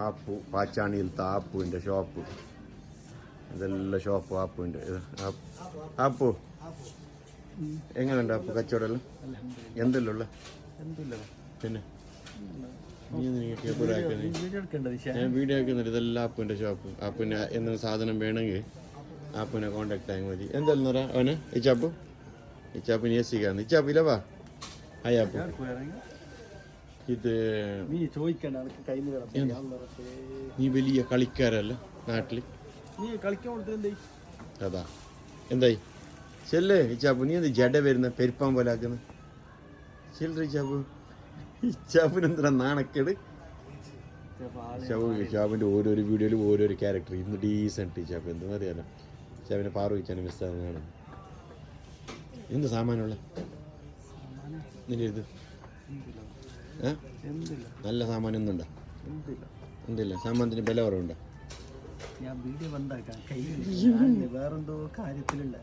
App പാച്ചാണിയിലത്തെ ആപ്പുവിൻ്റെ shop. ഇതെല്ലാം ഷോപ്പ് ആപ്പുവിൻ്റെ. ആപ്പു എങ്ങനെയുണ്ട് ആപ്പു കച്ചവടം? എന്തെല്ലാം ഉള്ള? പിന്നെ ഞാൻ വീഡിയോ ആക്കുന്നുണ്ട്. ഇതെല്ലാം ആപ്പുവിൻ്റെ ഷോപ്പ്. ആപ്പിന് എന്തെങ്കിലും സാധനം വേണമെങ്കിൽ ആപ്പിനെ കോണ്ടാക്ട് ആയാൽ മതി. എന്തായാലും പറയാം അവന് ഇച്ചാപ്പിന് എസിക്കാന്ന്. ഇച്ചാപ്പില്ലവാ അയ്യാപ്പു ഇത് നീ വലിയ കളിക്കാരല്ല നാട്ടില്. അതാ എന്തായി ചെല്ലേ ഇച്ചാപ്പു? നീ എന്ത് ജഡ വരുന്ന പെരുപ്പാൻ പോലെ ആക്കുന്ന ചെല്ലു ഇച്ചാപ്പു. ഇച്ചാപ്പിന് എന്താ നാണക്കേട്? ഇച്ചാപ്പിന്റെ ഓരോരോ വീഡിയോയിലും ഓരോരോ ക്യാരക്ടർ. ഇന്ന് ഡീസൻറ്റ് ഇച്ചാപ്പ് എന്തെന്ന് അറിയാലോ. ഇച്ചാപ്പിനെ പാറു വെച്ചാണ് മിസ്സാകുന്നതാണ്. എന്ത് സാമാനുള്ള നിന്റെ ഇത്? നല്ല സാമാനൊന്നുണ്ടോ? എന്തില്ല സാമാനത്തിന് വില കുറവുണ്ടോ? ഞാൻ വീഡിയോ ബന്ധാക്കാം. വേറെന്തോ കാര്യത്തിലുള്ള